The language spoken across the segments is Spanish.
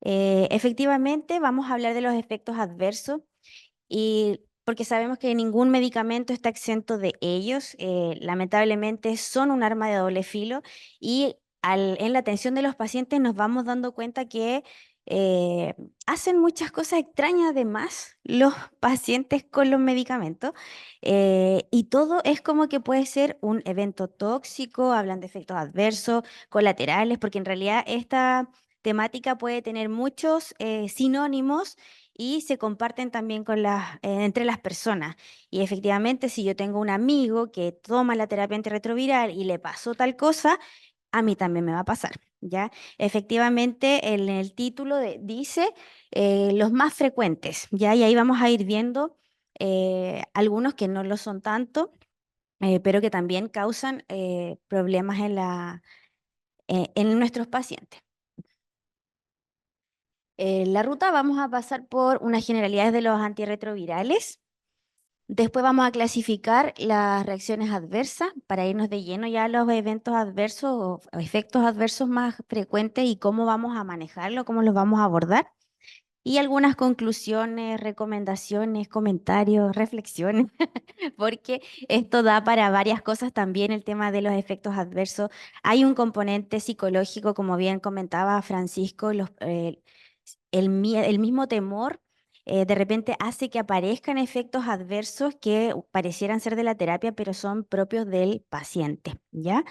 Efectivamente, vamos a hablar de los efectos adversos y porque sabemos que ningún medicamento está exento de ellos. Lamentablemente son un arma de doble filo y en la atención de los pacientes nos vamos dando cuenta que eh, hacen muchas cosas extrañas además los pacientes con los medicamentos, y todo es como que puede ser un evento tóxico, hablan de efectos adversos, colaterales, porque en realidad esta temática puede tener muchos sinónimos y se comparten también entre las personas. Y efectivamente, si yo tengo un amigo que toma la terapia antirretroviral y le pasó tal cosa, a mí también me va a pasar, ¿ya? Efectivamente, en el título dice los más frecuentes, ¿ya? Y ahí vamos a ir viendo algunos que no lo son tanto, pero que también causan problemas en nuestros pacientes. La ruta vamos a pasar por unas generalidades de los antirretrovirales. Después vamos a clasificar las reacciones adversas para irnos de lleno ya a los eventos adversos o efectos adversos más frecuentes y cómo vamos a manejarlo, cómo los vamos a abordar. Y algunas conclusiones, recomendaciones, comentarios, reflexiones, porque esto da para varias cosas también el tema de los efectos adversos. Hay un componente psicológico, como bien comentaba Francisco, el mismo temor de repente hace que aparezcan efectos adversos que parecieran ser de la terapia, pero son propios del paciente, ¿ya?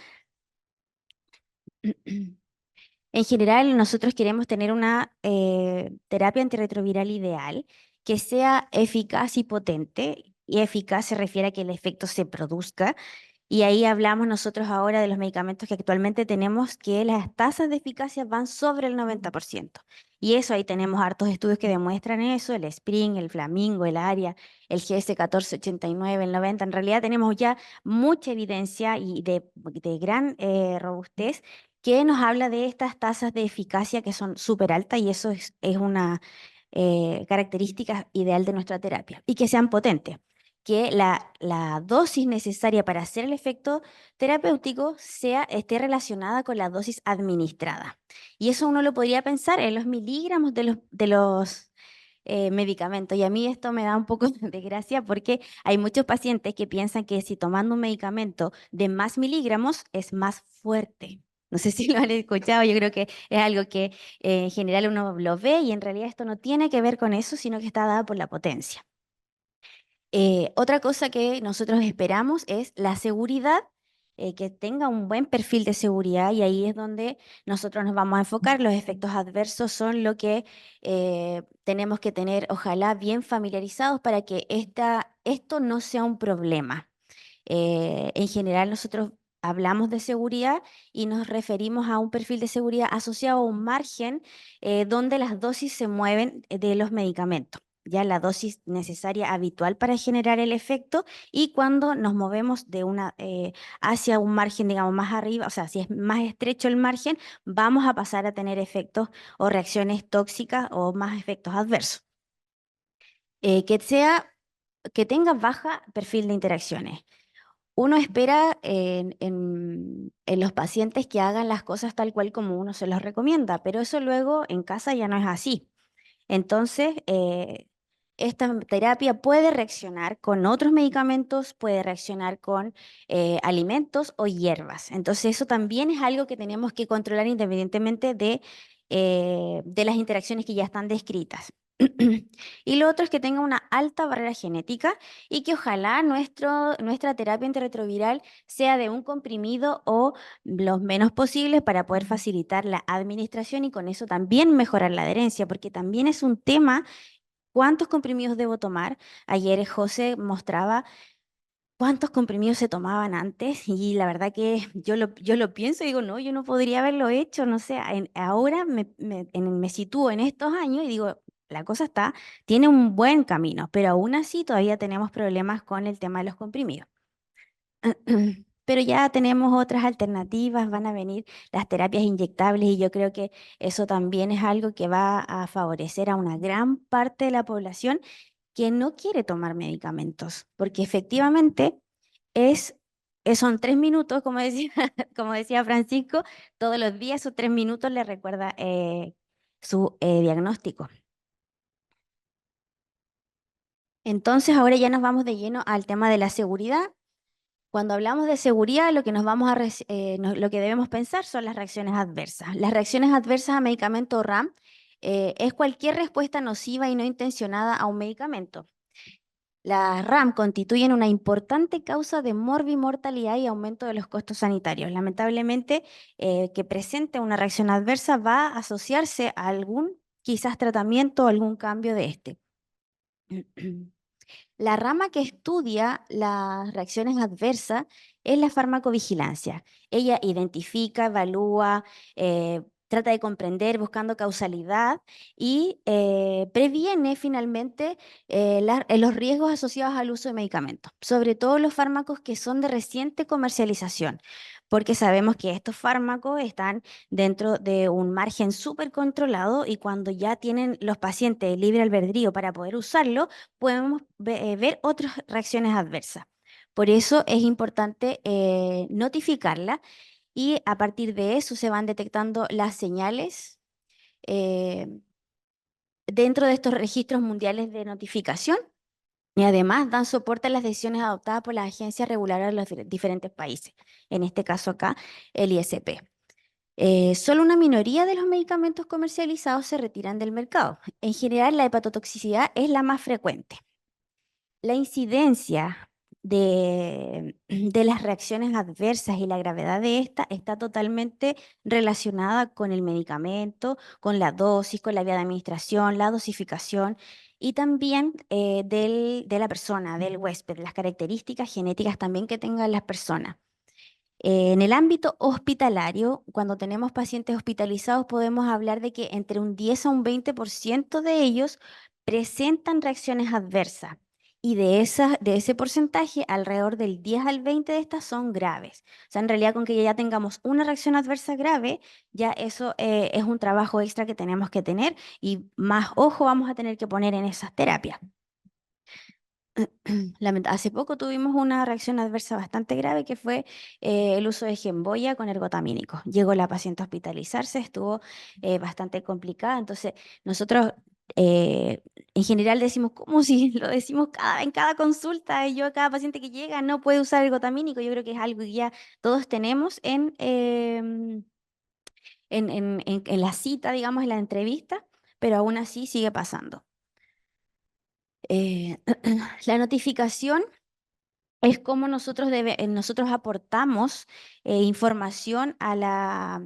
En general, nosotros queremos tener una terapia antirretroviral ideal que sea eficaz y potente. Y eficaz se refiere a que el efecto se produzca. Y ahí hablamos nosotros ahora de los medicamentos que actualmente tenemos, que las tasas de eficacia van sobre el 90%. Y eso ahí tenemos hartos estudios que demuestran eso, el Spring, el Flamingo, el ARIA, el GS 1489, el 90. En realidad tenemos ya mucha evidencia y de gran robustez que nos habla de estas tasas de eficacia que son súper altas y eso es una característica ideal de nuestra terapia y que sean potentes, que la dosis necesaria para hacer el efecto terapéutico esté relacionada con la dosis administrada. Y eso uno lo podría pensar en los miligramos de los medicamentos. Y a mí esto me da un poco de gracia porque hay muchos pacientes que piensan que si tomando un medicamento de más miligramos es más fuerte. No sé si lo han escuchado, yo creo que es algo que en general uno lo ve y en realidad esto no tiene que ver con eso, sino que está dada por la potencia. Otra cosa que nosotros esperamos es la seguridad, que tenga un buen perfil de seguridad y ahí es donde nosotros nos vamos a enfocar. Los efectos adversos son lo que tenemos que tener, ojalá, bien familiarizados para que esto no sea un problema. En general, nosotros hablamos de seguridad y nos referimos a un perfil de seguridad asociado a un margen donde las dosis se mueven de los medicamentos. Ya la dosis necesaria habitual para generar el efecto y cuando nos movemos hacia un margen, digamos, más arriba, o sea, si es más estrecho el margen, vamos a pasar a tener efectos o reacciones tóxicas o más efectos adversos. Que que tenga baja perfil de interacciones. Uno espera en los pacientes que hagan las cosas tal cual como uno se los recomienda, pero eso luego en casa ya no es así. Entonces, esta terapia puede reaccionar con otros medicamentos, puede reaccionar con alimentos o hierbas. Entonces, eso también es algo que tenemos que controlar independientemente de las interacciones que ya están descritas. Y lo otro es que tenga una alta barrera genética y que ojalá nuestra terapia antirretroviral sea de un comprimido o los menos posibles para poder facilitar la administración y con eso también mejorar la adherencia, porque también es un tema cuántos comprimidos debo tomar. Ayer José mostraba cuántos comprimidos se tomaban antes y la verdad que yo lo pienso y digo, no, yo no podría haberlo hecho, no sé, ahora me sitúo en estos años y digo, la cosa tiene un buen camino, pero aún así todavía tenemos problemas con el tema de los comprimidos. Pero ya tenemos otras alternativas, van a venir las terapias inyectables y yo creo que eso también es algo que va a favorecer a una gran parte de la población que no quiere tomar medicamentos, porque efectivamente es, son 3 minutos, como decía, como decía Francisco, todos los días esos 3 minutos le recuerda su diagnóstico. Entonces, ahora ya nos vamos de lleno al tema de la seguridad. Cuando hablamos de seguridad, lo que lo que debemos pensar son las reacciones adversas. Las reacciones adversas a medicamento RAM es cualquier respuesta nociva y no intencionada a un medicamento. Las RAM constituyen una importante causa de morbimortalidad y aumento de los costos sanitarios. Lamentablemente, que presente una reacción adversa va a asociarse a algún, quizás tratamiento o algún cambio de este. La rama que estudia las reacciones adversas es la farmacovigilancia. Ella identifica, evalúa, trata de comprender buscando causalidad y previene finalmente los riesgos asociados al uso de medicamentos, sobre todo los fármacos que son de reciente comercialización, porque sabemos que estos fármacos están dentro de un margen súper controlado y cuando ya tienen los pacientes libre albedrío para poder usarlo, podemos ver otras reacciones adversas. Por eso es importante notificarla y a partir de eso se van detectando las señales eh, dentro de estos registros mundiales de notificación y además dan soporte a las decisiones adoptadas por las agencias reguladoras de los diferentes países, en este caso acá el ISP. Solo una minoría de los medicamentos comercializados se retiran del mercado. En general, la hepatotoxicidad es la más frecuente. La incidencia de las reacciones adversas y la gravedad de esta está totalmente relacionada con el medicamento, con la dosis, con la vía de administración, la dosificación y también de la persona, del huésped, las características genéticas también que tengan las personas. En el ámbito hospitalario, cuando tenemos pacientes hospitalizados, podemos hablar de que entre un 10 a un 20% de ellos presentan reacciones adversas. Y de ese porcentaje, alrededor del 10 al 20 de estas son graves. O sea, en realidad, con que ya tengamos una reacción adversa grave, ya eso es un trabajo extra que tenemos que tener y más ojo vamos a tener que poner en esas terapias. Hace poco tuvimos una reacción adversa bastante grave que fue el uso de Genvoya con ergotamínico. Llegó la paciente a hospitalizarse, estuvo bastante complicada. Entonces, nosotros en general decimos, como si lo decimos en cada consulta, y yo a cada paciente que llega no puede usar ergotamínico. Yo creo que es algo que ya todos tenemos en la cita, digamos, en la entrevista, pero aún así sigue pasando. Eh, la notificación es como nosotros aportamos información a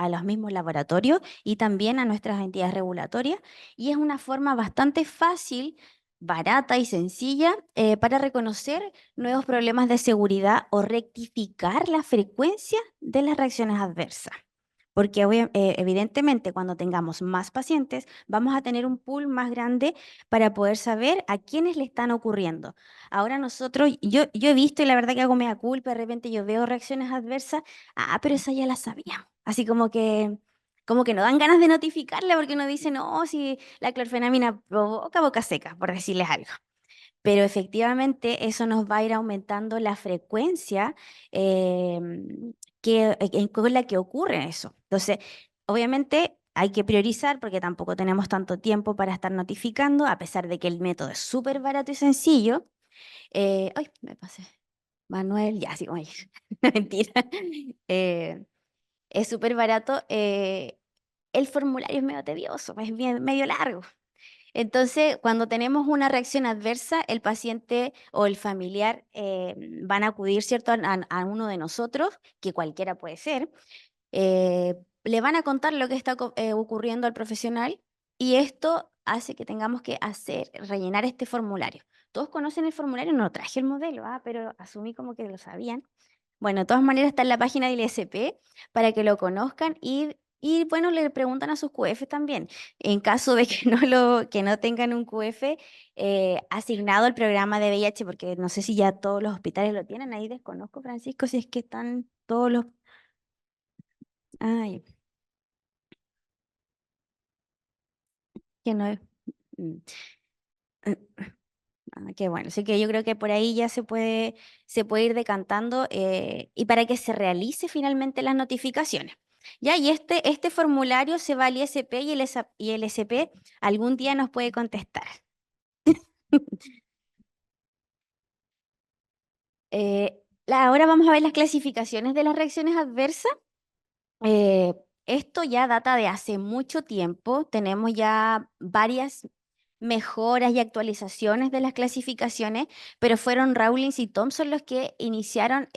los mismos laboratorios y también a nuestras entidades regulatorias, y es una forma bastante fácil, barata y sencilla para reconocer nuevos problemas de seguridad o rectificar la frecuencia de las reacciones adversas. Porque evidentemente cuando tengamos más pacientes vamos a tener un pool más grande para poder saber a quiénes le están ocurriendo. Ahora nosotros, yo he visto y la verdad que hago mea culpa, de repente yo veo reacciones adversas, pero esa ya la sabíamos. Así como que no dan ganas de notificarla porque uno dice, no, si la clorfenamina provoca boca seca, por decirles algo. Pero efectivamente eso nos va a ir aumentando la frecuencia con la que ocurre eso. Entonces, obviamente hay que priorizar porque tampoco tenemos tanto tiempo para estar notificando, a pesar de que el método es súper barato y sencillo. Ay, me pasé. Manuel, ya, sí, oye, mentira. Eh, es súper barato. El formulario es medio tedioso, es bien, medio largo. Entonces, cuando tenemos una reacción adversa, el paciente o el familiar van a acudir, ¿cierto?, a uno de nosotros, que cualquiera puede ser, le van a contar lo que está ocurriendo al profesional y esto hace que tengamos que rellenar este formulario. Todos conocen el formulario, no traje el modelo, pero asumí como que lo sabían. Bueno, de todas maneras está en la página del ISP para que lo conozcan y bueno, le preguntan a sus QF también. En caso de que que no tengan un QF asignado al programa de VIH, porque no sé si ya todos los hospitales lo tienen, ahí desconozco, Francisco, si es que están todos los... Ay, que no es... mm, qué bueno, así que yo creo que por ahí ya se puede ir decantando y para que se realice finalmente las notificaciones. Ya, y este formulario se va al ISP y el ISP algún día nos puede contestar. Ahora vamos a ver las clasificaciones de las reacciones adversas. Eh, Esto ya data de hace mucho tiempo. Tenemos ya varias mejoras y actualizaciones de las clasificaciones, pero fueron Rawlings y Thompson los que iniciaron.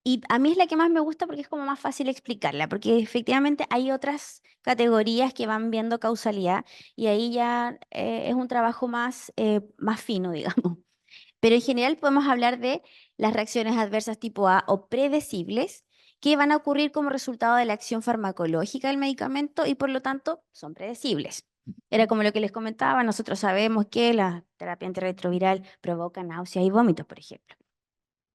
Y a mí es la que más me gusta porque es como más fácil explicarla, porque efectivamente hay otras categorías que van viendo causalidad y ahí ya es un trabajo más fino, digamos. Pero en general podemos hablar de las reacciones adversas tipo A o predecibles, que van a ocurrir como resultado de la acción farmacológica del medicamento y por lo tanto son predecibles. Era como lo que les comentaba, nosotros sabemos que la terapia antirretroviral provoca náuseas y vómitos, por ejemplo.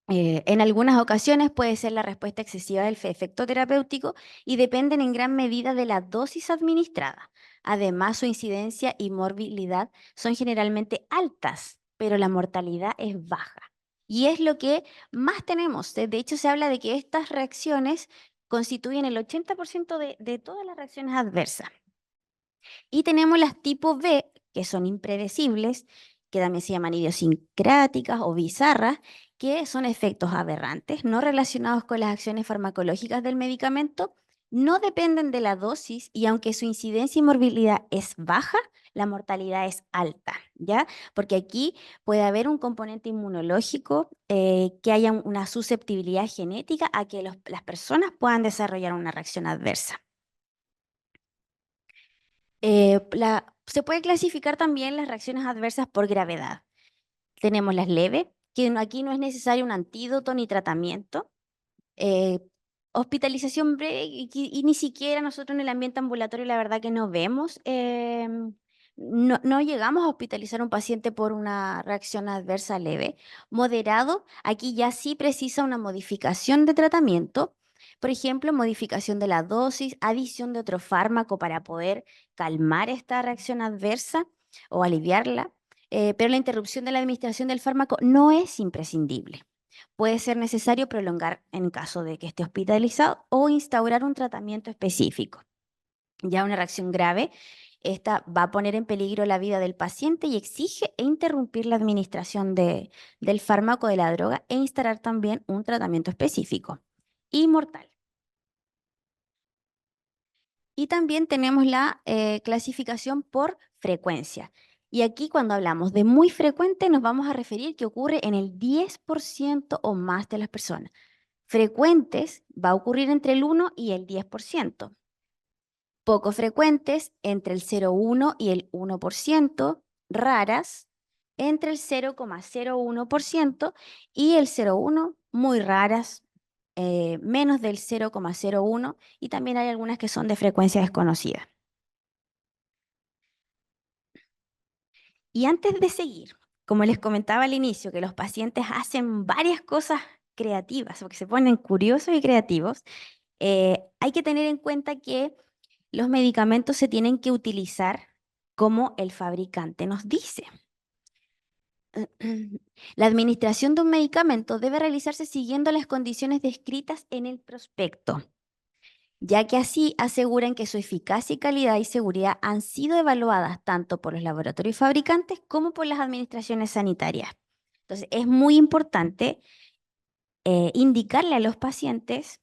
En algunas ocasiones puede ser la respuesta excesiva del efecto terapéutico y dependen en gran medida de la dosis administrada. Además, su incidencia y morbilidad son generalmente altas, pero la mortalidad es baja. Y es lo que más tenemos. De hecho, se habla de que estas reacciones constituyen el 80% de todas las reacciones adversas. Y tenemos las tipo B, que son impredecibles, que también se llaman idiosincráticas o bizarras, que son efectos aberrantes, no relacionados con las acciones farmacológicas del medicamento, no dependen de la dosis y aunque su incidencia y morbilidad es baja, la mortalidad es alta, ¿ya? Porque aquí puede haber un componente inmunológico, que haya una susceptibilidad genética a que las personas puedan desarrollar una reacción adversa. Se puede clasificar también las reacciones adversas por gravedad. Tenemos las leves, que aquí no es necesario un antídoto ni tratamiento. eh, Hospitalización breve y ni siquiera nosotros en el ambiente ambulatorio la verdad que no vemos. No llegamos a hospitalizar a un paciente por una reacción adversa leve. Moderado, aquí ya sí precisa una modificación de tratamiento. Por ejemplo, modificación de la dosis, adición de otro fármaco para poder calmar esta reacción adversa o aliviarla. Pero la interrupción de la administración del fármaco no es imprescindible. Puede ser necesario prolongar en caso de que esté hospitalizado o instaurar un tratamiento específico. Ya una reacción grave, esta va a poner en peligro la vida del paciente y exige interrumpir la administración del fármaco de la droga e instaurar también un tratamiento específico y mortal. Y también tenemos la clasificación por frecuencia. Y aquí cuando hablamos de muy frecuente nos vamos a referir que ocurre en el 10% o más de las personas. Frecuentes va a ocurrir entre el 1 y el 10%. Poco frecuentes entre el 0,1 y el 1%. Raras entre el 0,01% y el 0,1, muy raras, menos del 0,01 y también hay algunas que son de frecuencia desconocida. Y antes de seguir, como les comentaba al inicio, que los pacientes hacen varias cosas creativas, porque se ponen curiosos y creativos, hay que tener en cuenta que los medicamentos se tienen que utilizar como el fabricante nos dice. La administración de un medicamento debe realizarse siguiendo las condiciones descritas en el prospecto, ya que así aseguran que su eficacia y calidad y seguridad han sido evaluadas tanto por los laboratorios fabricantes como por las administraciones sanitarias. Entonces, es muy importante indicarle a los pacientes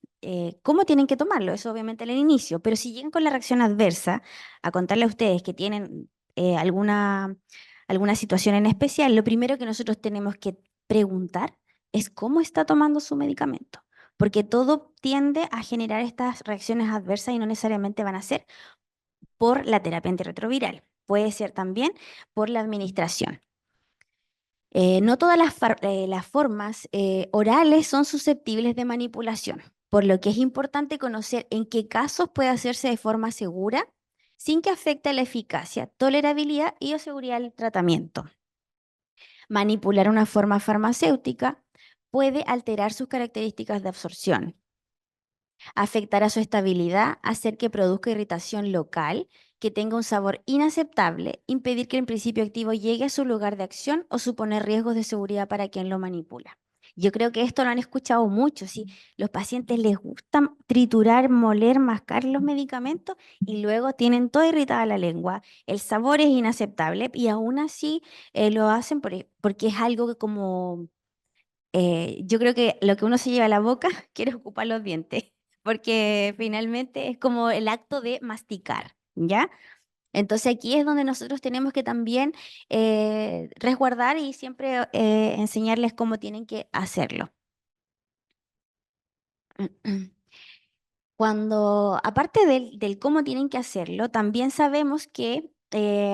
cómo tienen que tomarlo, eso obviamente al inicio, pero si llegan con la reacción adversa, a contarle a ustedes que tienen alguna situación en especial, lo primero que nosotros tenemos que preguntar es cómo está tomando su medicamento, porque todo tiende a generar estas reacciones adversas y no necesariamente van a ser por la terapia antirretroviral, puede ser también por la administración. No todas las formas orales son susceptibles de manipulación, por lo que es importante conocer en qué casos puede hacerse de forma segura sin que afecte la eficacia, tolerabilidad y o seguridad del tratamiento. Manipular una forma farmacéutica puede alterar sus características de absorción, afectar a su estabilidad, hacer que produzca irritación local, que tenga un sabor inaceptable, impedir que el principio activo llegue a su lugar de acción o suponer riesgos de seguridad para quien lo manipula. Yo creo que esto lo han escuchado mucho, sí. Los pacientes les gusta triturar, moler, mascar los medicamentos y luego tienen toda irritada la lengua. El sabor es inaceptable y aún así lo hacen porque es algo que como, yo creo que lo que uno se lleva a la boca quiere ocupar los dientes, porque finalmente es como el acto de masticar, ¿ya? Entonces aquí es donde nosotros tenemos que también resguardar y siempre enseñarles cómo tienen que hacerlo. Cuando, aparte del cómo tienen que hacerlo, también sabemos que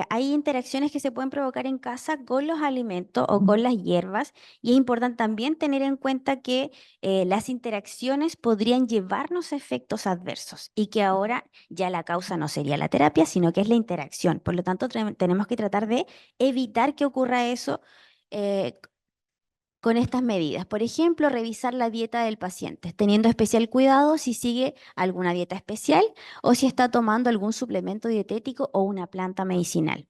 hay interacciones que se pueden provocar en casa con los alimentos o con las hierbas y es importante también tener en cuenta que las interacciones podrían llevarnos a efectos adversos y que ahora ya la causa no sería la terapia, sino que es la interacción. Por lo tanto, tenemos que tratar de evitar que ocurra eso. eh, con estas medidas. Por ejemplo, revisar la dieta del paciente, teniendo especial cuidado si sigue alguna dieta especial o si está tomando algún suplemento dietético o una planta medicinal.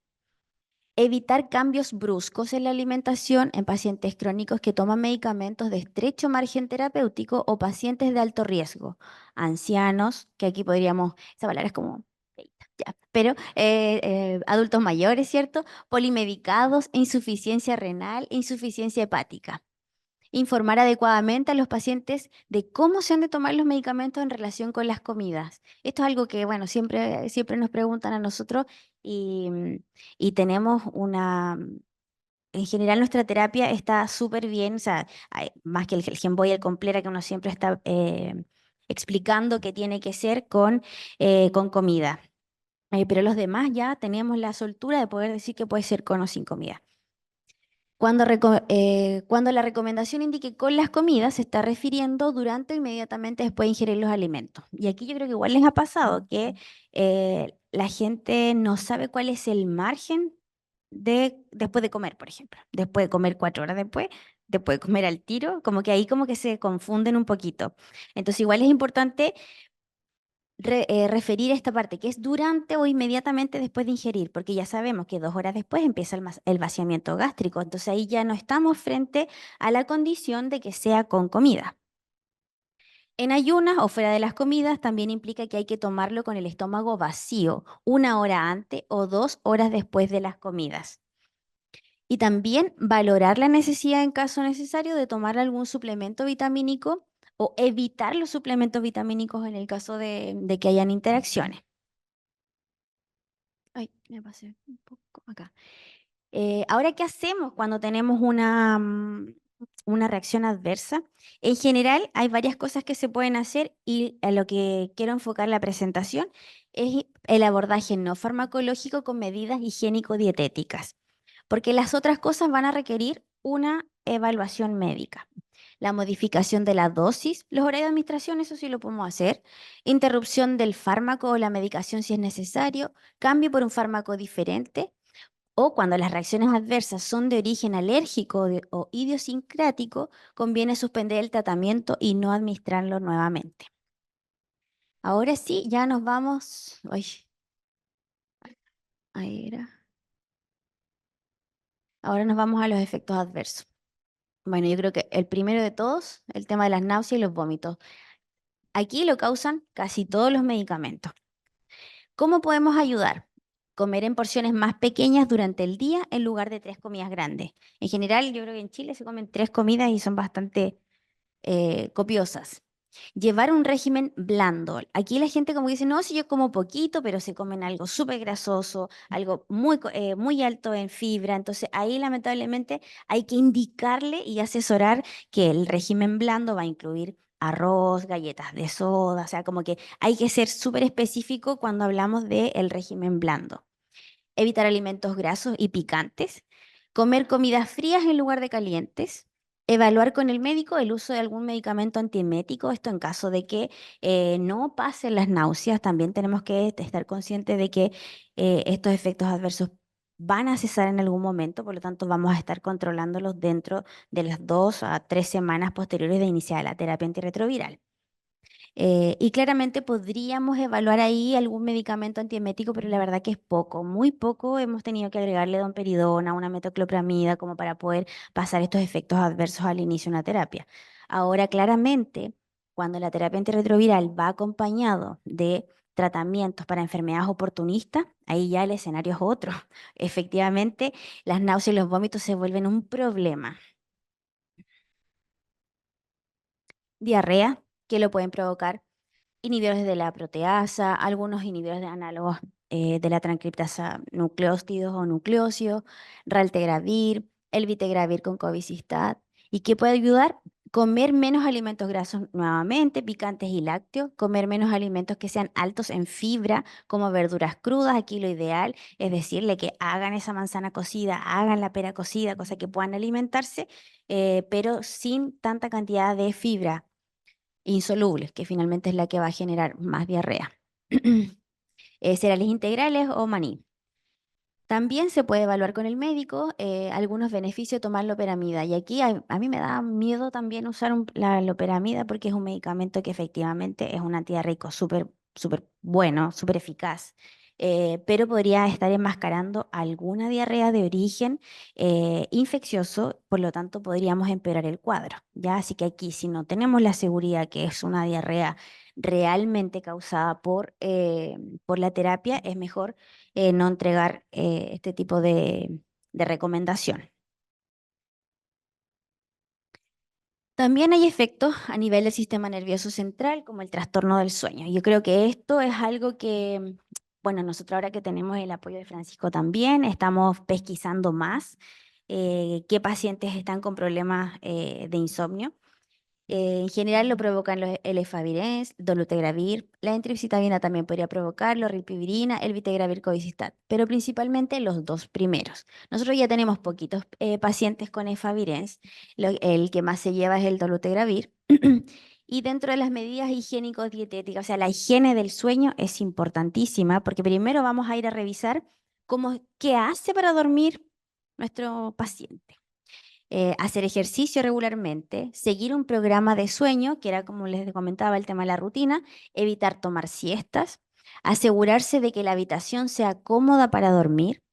Evitar cambios bruscos en la alimentación en pacientes crónicos que toman medicamentos de estrecho margen terapéutico o pacientes de alto riesgo, ancianos, que aquí podríamos, esa palabra es como feita, ya, pero adultos mayores, ¿cierto? Polimedicados, insuficiencia renal e insuficiencia hepática. Informar adecuadamente a los pacientes de cómo se han de tomar los medicamentos en relación con las comidas. Esto es algo que, bueno, siempre nos preguntan a nosotros y tenemos en general nuestra terapia está súper bien, o sea, más que el Genboy, el Complera que uno siempre está explicando que tiene que ser con comida. Pero los demás ya tenemos la soltura de poder decir que puede ser con o sin comida. Cuando la recomendación indique con las comidas, se está refiriendo durante o inmediatamente después de ingerir los alimentos. Y aquí yo creo que igual les ha pasado que la gente no sabe cuál es el margen después de comer, por ejemplo. Después de comer 4 horas después de comer al tiro, como que ahí como que se confunden un poquito. Entonces igual es importante referir esta parte, que es durante o inmediatamente después de ingerir, porque ya sabemos que 2 horas después empieza el vaciamiento gástrico, entonces ahí ya no estamos frente a la condición de que sea con comida. En ayunas o fuera de las comidas también implica que hay que tomarlo con el estómago vacío, 1 hora antes o 2 horas después de las comidas. Y también valorar la necesidad en caso necesario de tomar algún suplemento vitamínico o evitar los suplementos vitamínicos en el caso de que hayan interacciones. Ay, me pasé un poco acá. Ahora, ¿qué hacemos cuando tenemos una reacción adversa? En general, hay varias cosas que se pueden hacer y a lo que quiero enfocar la presentación es el abordaje no farmacológico con medidas higiénico-dietéticas, porque las otras cosas van a requerir una evaluación médica. La modificación de la dosis, los horarios de administración, eso sí lo podemos hacer. Interrupción del fármaco o la medicación si es necesario. Cambio por un fármaco diferente o cuando las reacciones adversas son de origen alérgico o idiosincrático, conviene suspender el tratamiento y no administrarlo nuevamente. Ahora sí, ya nos vamos. Ay, ahí era. Ahora nos vamos a los efectos adversos. Bueno, yo creo que el primero de todos, el tema de las náuseas y los vómitos. Aquí lo causan casi todos los medicamentos. ¿Cómo podemos ayudar? Comer en porciones más pequeñas durante el día en lugar de 3 comidas grandes. En general, yo creo que en Chile se comen 3 comidas y son bastante copiosas. Llevar un régimen blando. Aquí la gente como dice, no, si yo como poquito, pero se comen algo súper grasoso, algo muy alto en fibra. Entonces ahí lamentablemente hay que indicarle y asesorar que el régimen blando va a incluir arroz, galletas de soda, o sea, como que hay que ser súper específico cuando hablamos del régimen blando. Evitar alimentos grasos y picantes, comer comidas frías en lugar de calientes, evaluar con el médico el uso de algún medicamento antiemético, esto en caso de que no pasen las náuseas, también tenemos que estar conscientes de que estos efectos adversos van a cesar en algún momento, por lo tanto vamos a estar controlándolos dentro de las 2 a 3 semanas posteriores de iniciar la terapia antirretroviral. Y claramente podríamos evaluar ahí algún medicamento antiemético, pero la verdad que es poco, muy poco. Hemos tenido que agregarle domperidona, una metoclopramida, como para poder pasar estos efectos adversos al inicio de una terapia. Ahora, claramente, cuando la terapia antirretroviral va acompañado de tratamientos para enfermedades oportunistas, ahí ya el escenario es otro. Efectivamente, las náuseas y los vómitos se vuelven un problema. Diarrea, que lo pueden provocar inhibidores de la proteasa, algunos inhibidores de análogos de la transcriptasa nucleóstidos o nucleósidos, raltegravir, el vitegravir con cobicistat. ¿Y qué puede ayudar? Comer menos alimentos grasos nuevamente, picantes y lácteos, comer menos alimentos que sean altos en fibra, como verduras crudas. Aquí lo ideal es decirle que hagan esa manzana cocida, hagan la pera cocida, cosa que puedan alimentarse, pero sin tanta cantidad de fibra insolubles, que finalmente es la que va a generar más diarrea. Cereales integrales o maní. También se puede evaluar con el médico algunos beneficios de tomar loperamida. Y aquí a mí me da miedo también usar la loperamida porque es un medicamento que efectivamente es un antidiarreico súper bueno, súper eficaz. Pero podría estar enmascarando alguna diarrea de origen infeccioso, por lo tanto podríamos empeorar el cuadro, ¿ya? Así que aquí, si no tenemos la seguridad que es una diarrea realmente causada por la terapia, es mejor no entregar este tipo de recomendación. También hay efectos a nivel del sistema nervioso central, como el trastorno del sueño. Yo creo que esto es algo que, bueno, nosotros ahora que tenemos el apoyo de Francisco también, estamos pesquisando más qué pacientes están con problemas de insomnio. En general lo provocan el efavirenz, dolutegravir, la entripsitabina también podría provocarlo, rilpivirina, el vitegravir covicistat, pero principalmente los dos primeros. Nosotros ya tenemos poquitos pacientes con efavirenz, el que más se lleva es el dolutegravir. Y dentro de las medidas higiénico-dietéticas, o sea, la higiene del sueño es importantísima porque primero vamos a ir a revisar qué hace para dormir nuestro paciente, hacer ejercicio regularmente, seguir un programa de sueño, que era como les comentaba el tema de la rutina, evitar tomar siestas, asegurarse de que la habitación sea cómoda para dormir,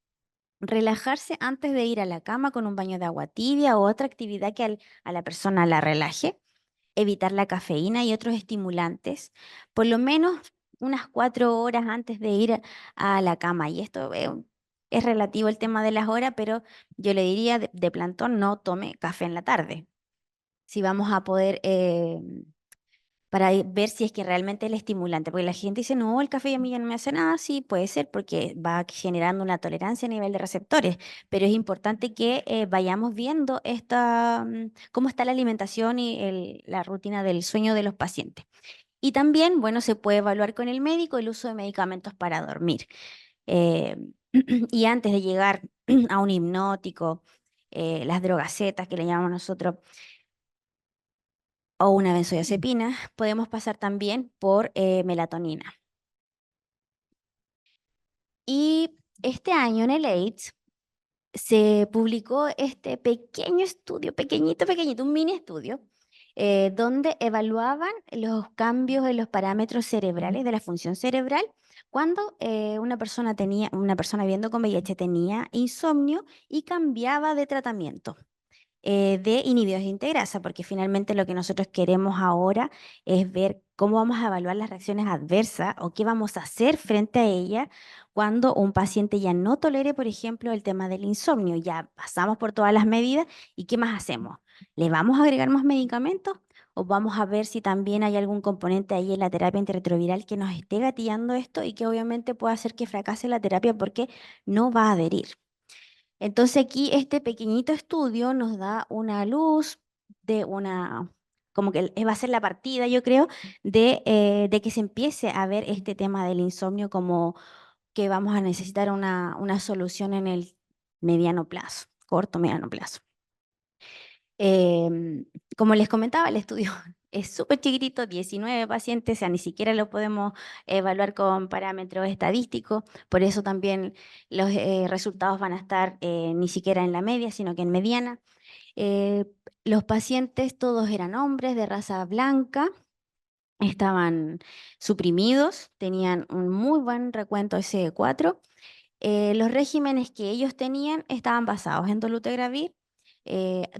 relajarse antes de ir a la cama con un baño de agua tibia o otra actividad que a la persona la relaje, evitar la cafeína y otros estimulantes, por lo menos unas 4 horas antes de ir a la cama. Y esto es relativo al tema de las horas, pero yo le diría de plantón no tome café en la tarde. Si vamos a poder, para ver si es que realmente es el estimulante, porque la gente dice, no, el café a mí ya no me hace nada, sí, puede ser, porque va generando una tolerancia a nivel de receptores, pero es importante que vayamos viendo cómo está la alimentación y la rutina del sueño de los pacientes. Y también, bueno, se puede evaluar con el médico el uso de medicamentos para dormir. Eh, y antes de llegar a un hipnótico, las drogacetas que le llamamos nosotros, o una benzodiazepina, podemos pasar también por melatonina. Y este año en el AIDS se publicó este pequeño estudio, pequeñito, un mini estudio, donde evaluaban los cambios en los parámetros cerebrales de la función cerebral cuando una persona viviendo con VIH tenía insomnio y cambiaba de tratamiento de inhibidores de integrasa, porque finalmente lo que nosotros queremos ahora es ver cómo vamos a evaluar las reacciones adversas o qué vamos a hacer frente a ella cuando un paciente ya no tolere, por ejemplo, el tema del insomnio. Ya pasamos por todas las medidas y ¿qué más hacemos? ¿Le vamos a agregar más medicamentos? ¿O vamos a ver si también hay algún componente ahí en la terapia antirretroviral que nos esté gatillando esto y que obviamente pueda hacer que fracase la terapia porque no va a adherir? Entonces aquí este pequeñito estudio nos da una luz de como que va a ser la partida, yo creo, de que se empiece a ver este tema del insomnio como que vamos a necesitar una solución en el mediano plazo, corto, mediano plazo. Como les comentaba, el estudio es súper chiquitito, 19 pacientes, o sea, ni siquiera lo podemos evaluar con parámetros estadísticos, por eso también los resultados van a estar ni siquiera en la media, sino que en mediana. Eh, los pacientes todos eran hombres de raza blanca, estaban suprimidos, tenían un muy buen recuento SE4. Los regímenes que ellos tenían estaban basados en dolutegravir,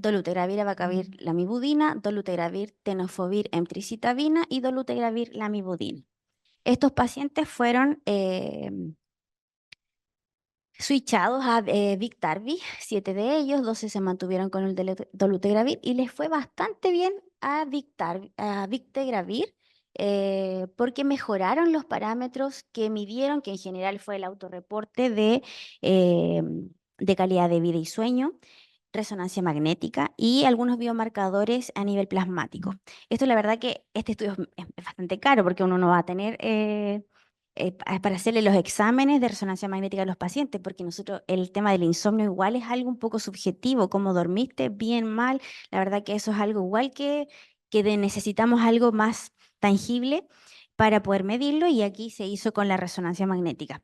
dolutegravir, abacavir, lamivudina, dolutegravir, tenofovir, emtricitabina y dolutegravir, lamivudina. Estos pacientes fueron switchados a Biktarvy, 7 de ellos, 12 se mantuvieron con el dolutegravir y les fue bastante bien a Bictegravir, porque mejoraron los parámetros que midieron, que en general fue el autorreporte eh, de calidad de vida y sueño, resonancia magnética y algunos biomarcadores a nivel plasmático. Esto la verdad que este estudio es bastante caro porque uno no va a tener para hacerle los exámenes de resonancia magnética a los pacientes, porque nosotros el tema del insomnio igual es algo un poco subjetivo, cómo dormiste, bien, mal, la verdad que eso es algo igual necesitamos algo más tangible para poder medirlo y aquí se hizo con la resonancia magnética.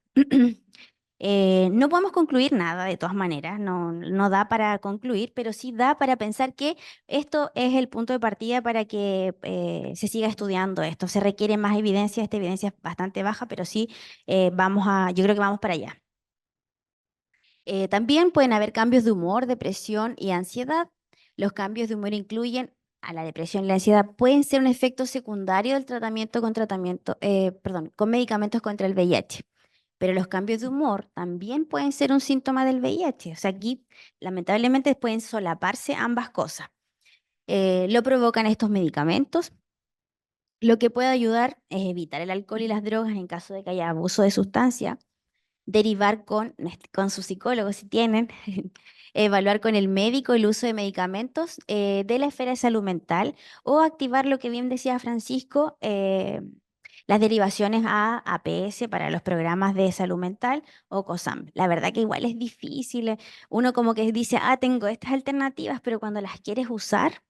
No podemos concluir nada de todas maneras, no, no da para concluir, pero sí da para pensar que esto es el punto de partida para que se siga estudiando esto. Se requiere más evidencia, esta evidencia es bastante baja, pero sí yo creo que vamos para allá. También pueden haber cambios de humor, depresión y ansiedad. Los cambios de humor incluyen a la depresión y la ansiedad pueden ser un efecto secundario del con medicamentos contra el VIH. Pero los cambios de humor también pueden ser un síntoma del VIH. O sea, aquí lamentablemente pueden solaparse ambas cosas. Lo provocan estos medicamentos. Lo que puede ayudar es evitar el alcohol y las drogas en caso de que haya abuso de sustancia, derivar con su psicólogo si tienen, evaluar con el médico el uso de medicamentos de la esfera de salud mental o activar lo que bien decía Francisco, las derivaciones a APS para los programas de salud mental o COSAM. La verdad que igual es difícil. Uno como que dice, tengo estas alternativas, pero cuando las quieres usar,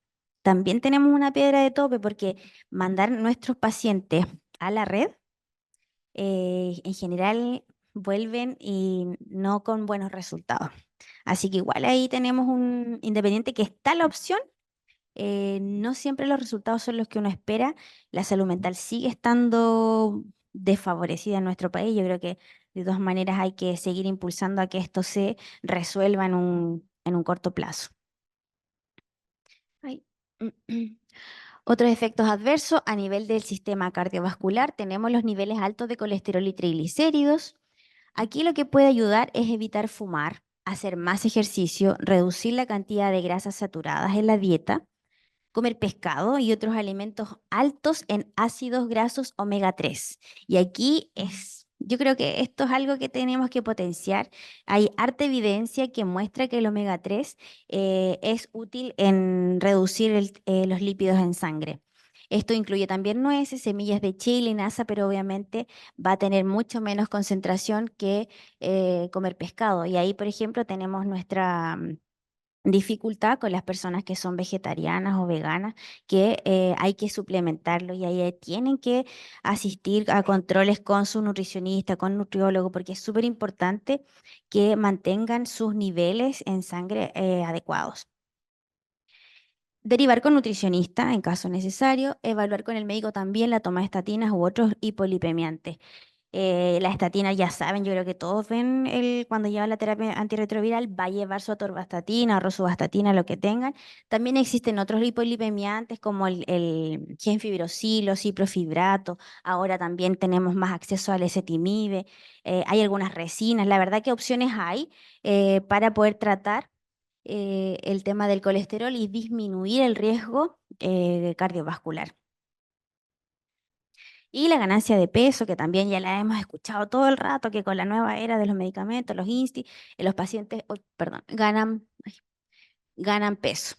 también tenemos una piedra de tope porque mandar nuestros pacientes a la red en general vuelven y no con buenos resultados. Así que igual ahí tenemos un independiente que está la opción. No siempre los resultados son los que uno espera. La salud mental sigue estando desfavorecida en nuestro país. Yo creo que de todas maneras hay que seguir impulsando a que esto se resuelva en un corto plazo. Ay. Otros efectos adversos a nivel del sistema cardiovascular, tenemos los niveles altos de colesterol y triglicéridos. Aquí lo que puede ayudar es evitar fumar, hacer más ejercicio, reducir la cantidad de grasas saturadas en la dieta, comer pescado y otros alimentos altos en ácidos grasos omega 3. Y aquí yo creo que esto es algo que tenemos que potenciar. Hay harta evidencia que muestra que el omega 3 es útil en reducir los lípidos en sangre. Esto incluye también nueces, semillas de chía y linaza, pero obviamente va a tener mucho menos concentración que comer pescado. Y ahí, por ejemplo, tenemos nuestra dificultad con las personas que son vegetarianas o veganas, que hay que suplementarlo y ahí tienen que asistir a controles con su nutricionista, con nutriólogo, porque es súper importante que mantengan sus niveles en sangre adecuados. Derivar con nutricionista en caso necesario, evaluar con el médico también la toma de estatinas u otros hipolipemiantes. La estatina, ya saben, yo creo que todos ven cuando lleva la terapia antirretroviral, va a llevar su atorvastatina o rosuvastatina, lo que tengan. También existen otros lipolipemiantes como el genfibrosilo, o ciprofibrato. Ahora también tenemos más acceso al ezetimibe. Hay algunas resinas. La verdad que opciones hay para poder tratar el tema del colesterol y disminuir el riesgo cardiovascular. Y la ganancia de peso, que también ya la hemos escuchado todo el rato, que con la nueva era de los medicamentos, los INSTI, los pacientes, perdón, ganan peso.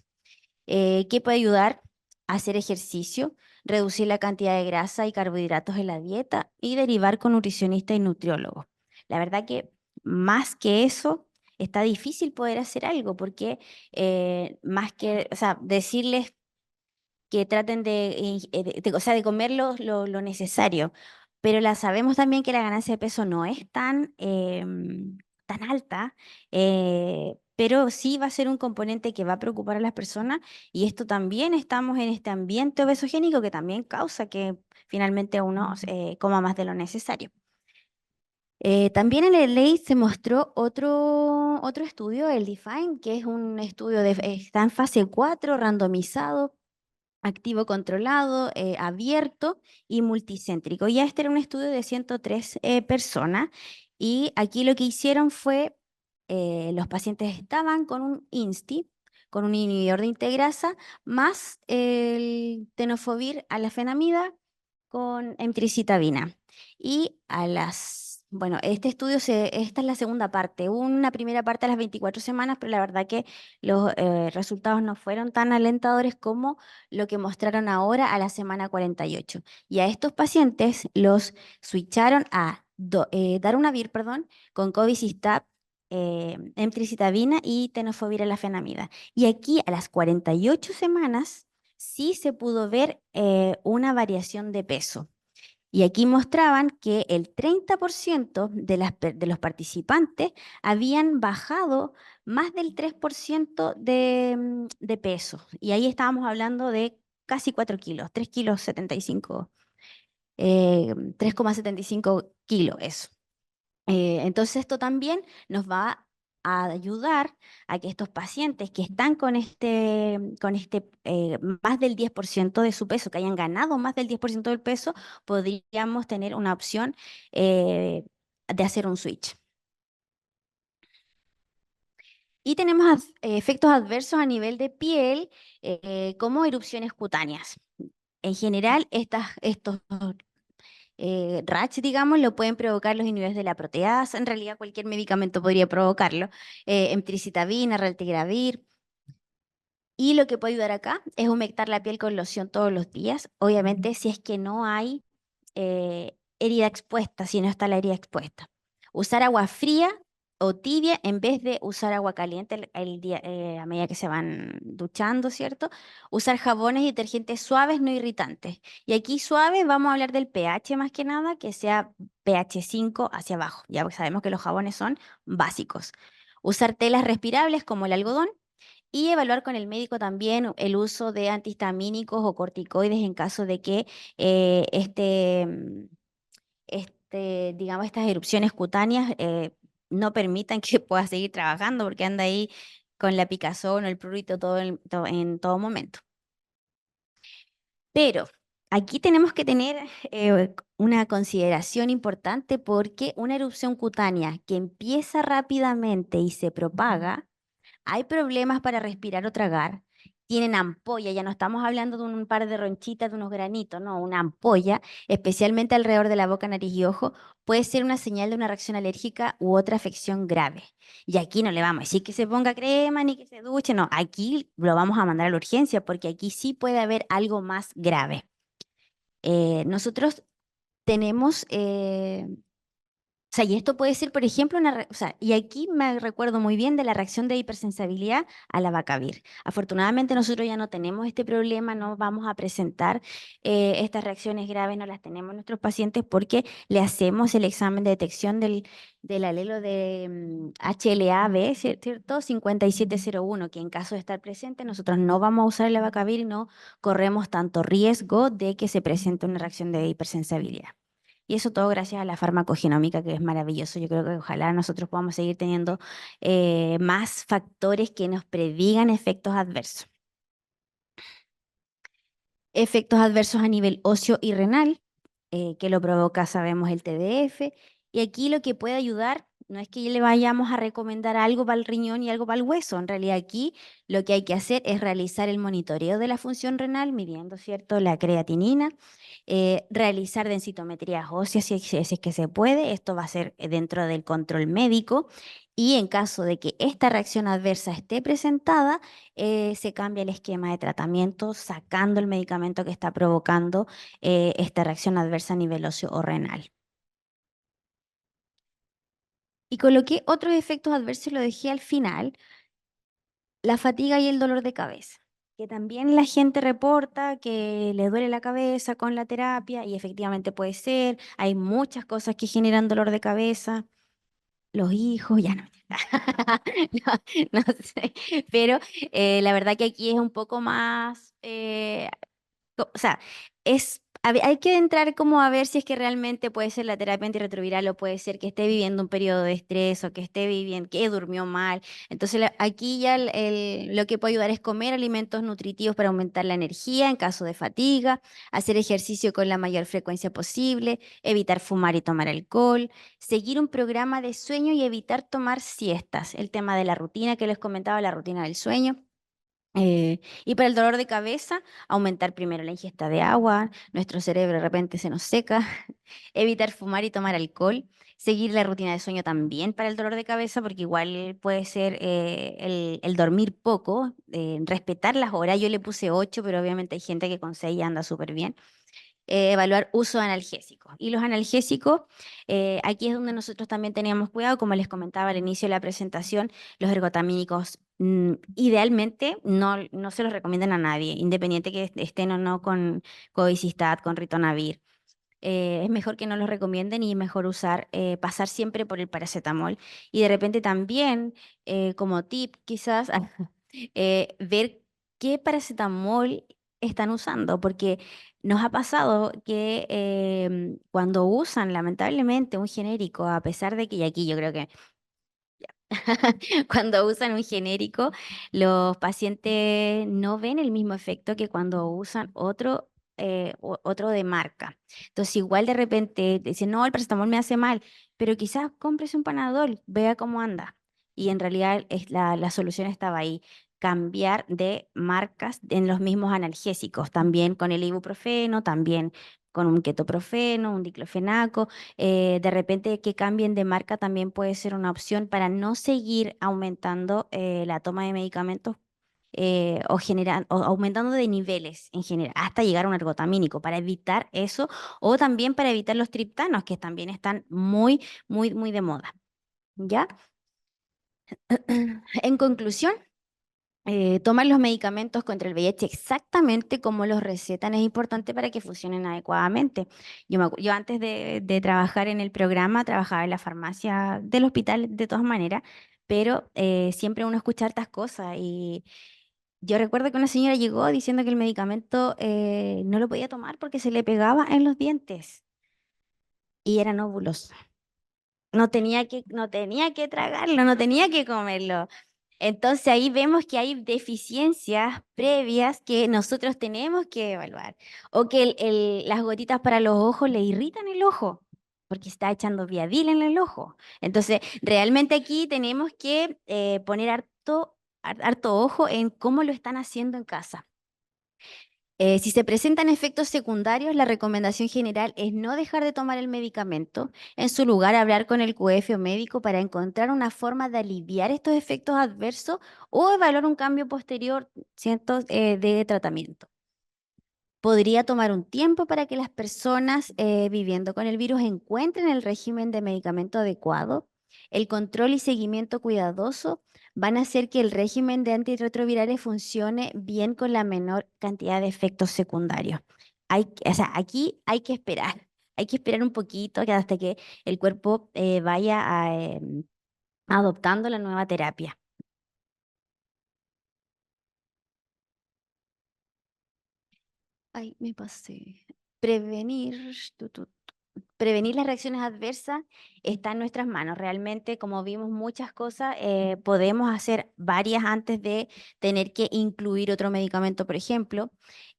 ¿Qué puede ayudar? A hacer ejercicio, reducir la cantidad de grasa y carbohidratos en la dieta y derivar con nutricionista y nutriólogo. La verdad que más que eso, está difícil poder hacer algo porque más que, o sea, decirles que traten o sea, de comer lo necesario. Pero sabemos también que la ganancia de peso no es tan alta, pero sí va a ser un componente que va a preocupar a las personas y esto también estamos en este ambiente obesogénico que también causa que finalmente uno coma más de lo necesario. También en el ley se mostró otro estudio, el DEFINE, que es un estudio está en fase 4 randomizado, activo controlado, abierto y multicéntrico. Ya este era un estudio de 103 personas y aquí lo que hicieron fue, los pacientes estaban con un INSTI, con un inhibidor de integrasa, más el tenofovir alafenamida con emtricitabina. Y bueno, este estudio, esta es la segunda parte. Hubo una primera parte a las 24 semanas, pero la verdad que los resultados no fueron tan alentadores como lo que mostraron ahora a la semana 48. Y a estos pacientes los switcharon a darunavir, perdón, con cobicistab, emtricitabina y tenofovir alafenamida. Y aquí a las 48 semanas sí se pudo ver una variación de peso. Y aquí mostraban que el 30% de los participantes habían bajado más del 3% de peso. Y ahí estábamos hablando de casi 4 kilos, 3 kilos 75, 3,75 kilos, eso. Entonces esto también nos va a ayudar a que estos pacientes que están con este más del 10% de su peso, que hayan ganado más del 10% del peso, podríamos tener una opción eh, de hacer un switch. Y tenemos efectos adversos a nivel de piel, como erupciones cutáneas. En general, estos rash, digamos, lo pueden provocar los inhibidores de la proteasa. En realidad, cualquier medicamento podría provocarlo. Emtricitabina, raltegravir. Y lo que puede ayudar acá es humectar la piel con loción todos los días. Obviamente, si es que no hay herida expuesta, si no está la herida expuesta. Usar agua fría o tibia en vez de usar agua caliente el día, a medida que se van duchando, ¿cierto? Usar jabones y detergentes suaves, no irritantes. Y aquí suaves vamos a hablar del pH más que nada, que sea pH 5 hacia abajo. Ya sabemos que los jabones son básicos. Usar telas respirables como el algodón y evaluar con el médico también el uso de antihistamínicos o corticoides en caso de que digamos, estas erupciones cutáneas no permitan que pueda seguir trabajando porque anda ahí con la picazón o el prurito en todo momento. Pero aquí tenemos que tener una consideración importante porque una erupción cutánea que empieza rápidamente y se propaga, hay problemas para respirar o tragar, tienen ampolla, ya no estamos hablando de un par de ronchitas, de unos granitos, no, una ampolla, especialmente alrededor de la boca, nariz y ojo, puede ser una señal de una reacción alérgica u otra afección grave. Y aquí no le vamos a decir que se ponga crema ni que se duche, no, aquí lo vamos a mandar a la urgencia porque aquí sí puede haber algo más grave. Nosotros tenemos o sea, y esto puede ser, por ejemplo, o sea, y aquí me recuerdo muy bien de la reacción de hipersensibilidad a la Bacavir. Afortunadamente nosotros ya no tenemos este problema, no vamos a presentar estas reacciones graves, no las tenemos en nuestros pacientes porque le hacemos el examen de detección del alelo de HLA-B, ¿cierto? 5701, que en caso de estar presente nosotros no vamos a usar la Bacavir y no corremos tanto riesgo de que se presente una reacción de hipersensibilidad. Y eso todo gracias a la farmacogenómica, que es maravilloso. Yo creo que ojalá nosotros podamos seguir teniendo más factores que nos predigan efectos adversos. Efectos adversos a nivel óseo y renal, que lo provoca, sabemos, el TDF. Y aquí lo que puede ayudar no es que le vayamos a recomendar algo para el riñón y algo para el hueso. En realidad aquí lo que hay que hacer es realizar el monitoreo de la función renal, midiendo, ¿cierto?, la creatinina, realizar densitometrías óseas si es que se puede. Esto va a ser dentro del control médico. Y en caso de que esta reacción adversa esté presentada, se cambia el esquema de tratamiento sacando el medicamento que está provocando esta reacción adversa a nivel óseo o renal. Y coloqué otros efectos adversos, lo dejé al final, la fatiga y el dolor de cabeza, que también la gente reporta que le duele la cabeza con la terapia y efectivamente puede ser, hay muchas cosas que generan dolor de cabeza. los hijos, ya no. No, no sé, pero la verdad que aquí es un poco más, o sea, hay que entrar como a ver si es que realmente puede ser la terapia antirretroviral o puede ser que esté viviendo un periodo de estrés o que esté viviendo, que durmió mal. Entonces aquí ya lo que puede ayudar es comer alimentos nutritivos para aumentar la energía en caso de fatiga, hacer ejercicio con la mayor frecuencia posible, evitar fumar y tomar alcohol, seguir un programa de sueño y evitar tomar siestas. El tema de la rutina que les comentaba, la rutina del sueño. Y para el dolor de cabeza, aumentar primero la ingesta de agua, nuestro cerebro de repente se nos seca, evitar fumar y tomar alcohol, seguir la rutina de sueño también para el dolor de cabeza, porque igual puede ser el dormir poco, respetar las horas, yo le puse 8, pero obviamente hay gente que con 6 anda súper bien. Evaluar uso de analgésicos. Y los analgésicos, aquí es donde nosotros también teníamos cuidado, como les comentaba al inicio de la presentación, los ergotamínicos idealmente no se los recomiendan a nadie, independiente que estén o no con Covicistat, con Ritonavir. Es mejor que no los recomienden y mejor pasar siempre por el paracetamol. Y de repente también, como tip, quizás ver qué paracetamol están usando, porque nos ha pasado que cuando usan lamentablemente un genérico, a pesar de que, y aquí yo creo que cuando usan un genérico, los pacientes no ven el mismo efecto que cuando usan otro de marca. Entonces, igual de repente dicen, no, el paracetamol me hace mal, pero quizás cómprese un Panadol, vea cómo anda. Y en realidad la solución estaba ahí. Cambiar de marcas en los mismos analgésicos, también con el ibuprofeno, también con un ketoprofeno, un diclofenaco. De repente que cambien de marca también puede ser una opción para no seguir aumentando la toma de medicamentos o aumentando de niveles en general, hasta llegar a un ergotamínico, para evitar eso, o también para evitar los triptanos, que también están muy, muy, muy de moda. ¿Ya? En conclusión, tomar los medicamentos contra el VIH exactamente como los recetan es importante para que funcionen adecuadamente. Yo antes de trabajar en el programa, trabajaba en la farmacia del hospital de todas maneras, pero siempre uno escucha estas cosas y yo recuerdo que una señora llegó diciendo que el medicamento no lo podía tomar porque se le pegaba en los dientes y eran óvulos. No tenía que tragarlo, no tenía que comerlo. Entonces ahí vemos que hay deficiencias previas que nosotros tenemos que evaluar. O que las gotitas para los ojos le irritan el ojo, porque está echando Viadil en el ojo. Entonces, realmente aquí tenemos que poner harto ojo en cómo lo están haciendo en casa. Si se presentan efectos secundarios, la recomendación general es no dejar de tomar el medicamento. En su lugar, hablar con el QF o médico para encontrar una forma de aliviar estos efectos adversos o evaluar un cambio posterior, ¿cierto? De tratamiento. Podría tomar un tiempo para que las personas viviendo con el virus encuentren el régimen de medicamento adecuado. El control y seguimiento cuidadoso van a hacer que el régimen de antirretrovirales funcione bien con la menor cantidad de efectos secundarios. O sea, aquí hay que esperar. Hay que esperar un poquito hasta que el cuerpo vaya adoptando la nueva terapia. Ay, me pasé. Prevenir. Prevenir las reacciones adversas está en nuestras manos. Realmente, como vimos muchas cosas, podemos hacer varias antes de tener que incluir otro medicamento, por ejemplo.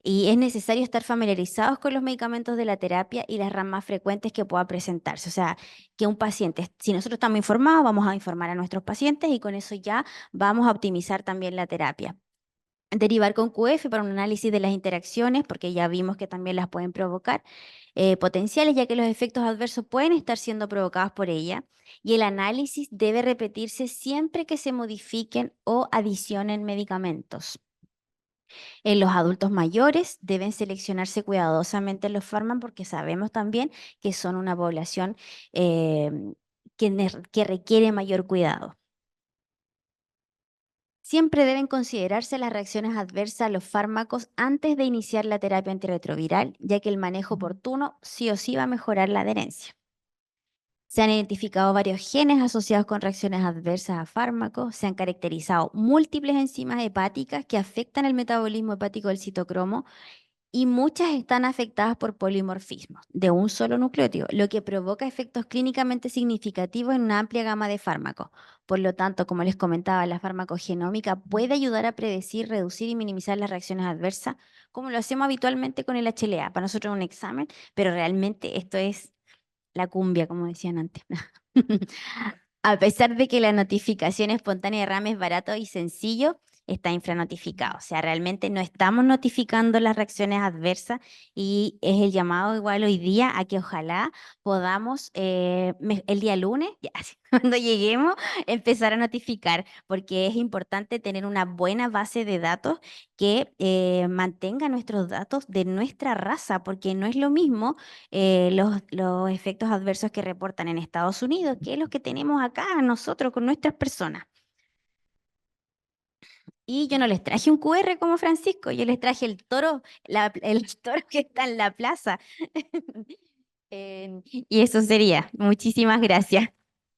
Y es necesario estar familiarizados con los medicamentos de la terapia y las ramas frecuentes que pueda presentarse. O sea, que un paciente, si nosotros estamos informados, vamos a informar a nuestros pacientes y con eso ya vamos a optimizar también la terapia. Derivar con QF para un análisis de las interacciones, porque ya vimos que también las pueden provocar, potenciales, ya que los efectos adversos pueden estar siendo provocados por ella, y el análisis debe repetirse siempre que se modifiquen o adicionen medicamentos. En los adultos mayores deben seleccionarse cuidadosamente los fármacos porque sabemos también que son una población eh, que requiere mayor cuidado. Siempre deben considerarse las reacciones adversas a los fármacos antes de iniciar la terapia antirretroviral, ya que el manejo oportuno sí o sí va a mejorar la adherencia. Se han identificado varios genes asociados con reacciones adversas a fármacos, se han caracterizado múltiples enzimas hepáticas que afectan el metabolismo hepático del citocromo y muchas están afectadas por polimorfismos de un solo nucleótido, lo que provoca efectos clínicamente significativos en una amplia gama de fármacos. Por lo tanto, como les comentaba, la farmacogenómica puede ayudar a predecir, reducir y minimizar las reacciones adversas, como lo hacemos habitualmente con el HLA. Para nosotros es un examen, pero realmente esto es la cumbia, como decían antes. A pesar de que la notificación espontánea de RAM es barato y sencillo, está infranotificado. O sea, realmente no estamos notificando las reacciones adversas y es el llamado igual hoy día a que ojalá podamos el día lunes, ya, así, cuando lleguemos, empezar a notificar, porque es importante tener una buena base de datos que mantenga nuestros datos de nuestra raza, porque no es lo mismo los efectos adversos que reportan en Estados Unidos, que es los que tenemos acá nosotros con nuestras personas. Y yo no les traje un QR como Francisco, yo les traje el toro, el toro que está en la plaza. Y eso sería. Muchísimas gracias.